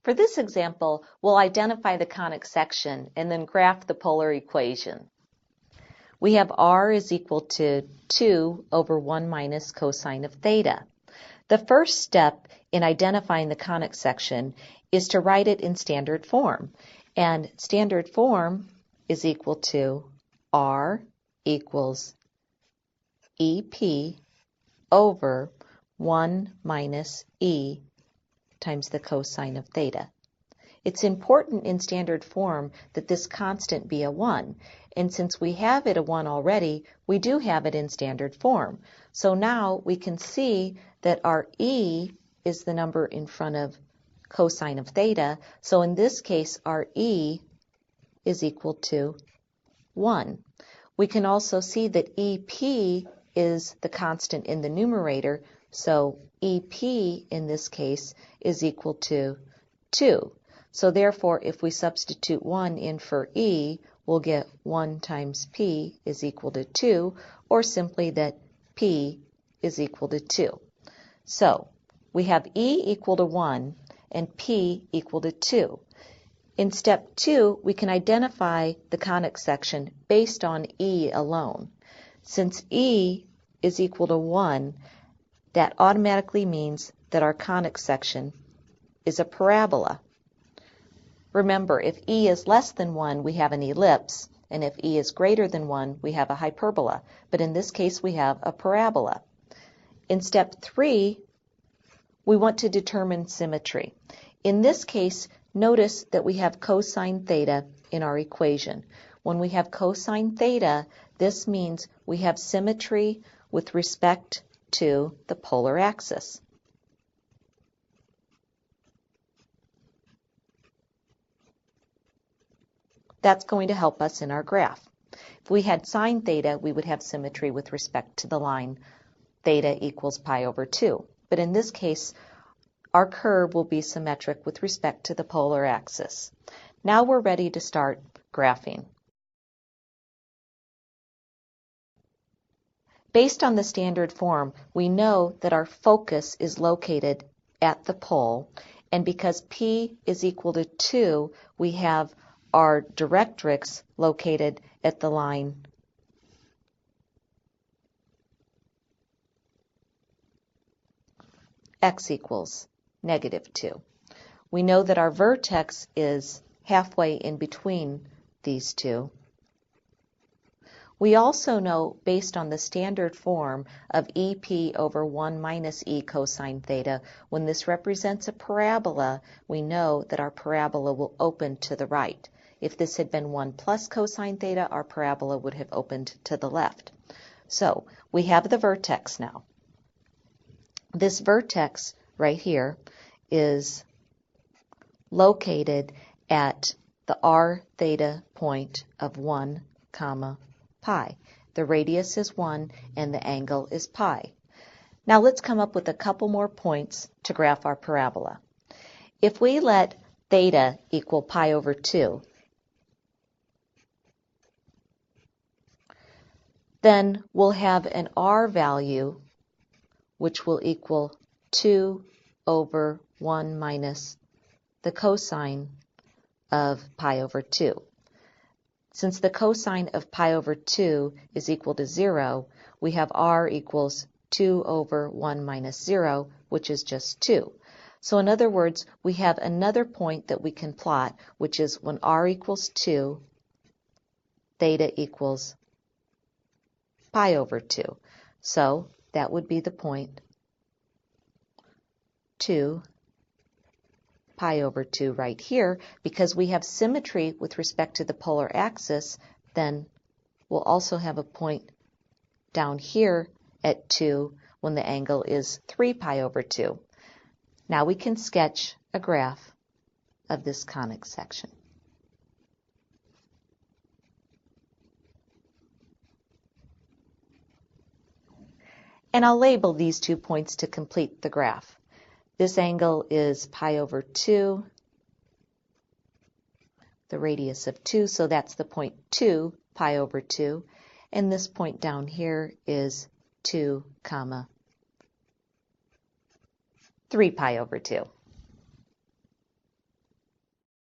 For this example, we'll identify the conic section and then graph the polar equation. We have r is equal to 2 over 1 minus cosine of theta. The first step in identifying the conic section is to write it in standard form. And standard form is equal to r equals EP over 1 minus e times the cosine of theta. It's important in standard form that this constant be a 1. And since we have it a 1 already, we do have it in standard form. So now we can see that our e is the number in front of cosine of theta. So in this case, our e is equal to 1. We can also see that EP is the constant in the numerator. So EP in this case is equal to 2. So therefore, if we substitute 1 in for e, we'll get 1 times p is equal to 2, or simply that p is equal to 2. So we have e equal to 1 and p equal to 2. In step 2, we can identify the conic section based on e alone. Since e is equal to 1, that automatically means that our conic section is a parabola. Remember, if e is less than 1, we have an ellipse, and if e is greater than 1, we have a hyperbola. But in this case, we have a parabola. In step 3, we want to determine symmetry. In this case, notice that we have cosine theta in our equation. When we have cosine theta, this means we have symmetry with respect to the polar axis. That's going to help us in our graph. If we had sine theta, we would have symmetry with respect to the line theta equals pi over 2. But in this case, our curve will be symmetric with respect to the polar axis. Now we're ready to start graphing. Based on the standard form, we know that our focus is located at the pole, and because p is equal to 2, we have our directrix located at the line x equals -2. We know that our vertex is halfway in between these two. We also know, based on the standard form of EP over 1 minus e cosine theta, when this represents a parabola, we know that our parabola will open to the right. If this had been 1 plus cosine theta, our parabola would have opened to the left. So we have the vertex now. This vertex right here is located at the r theta point of 1 comma pi. The radius is 1 and the angle is pi. Now let's come up with a couple more points to graph our parabola. If we let theta equal pi over 2, then we'll have an r value which will equal 2 over 1 minus the cosine of pi over 2. Since the cosine of pi over 2 is equal to 0, we have r equals 2 over 1 minus 0, which is just 2. So in other words, we have another point that we can plot, which is when r equals 2, theta equals pi over 2. So that would be the point 2 pi over 2 right here. Because we have symmetry with respect to the polar axis, then we'll also have a point down here at 2 when the angle is 3 pi over 2. Now we can sketch a graph of this conic section. And I'll label these 2 points to complete the graph. This angle is pi over 2, the radius of 2, so that's the point 2 pi over 2. And this point down here is 2 comma 3 pi over 2.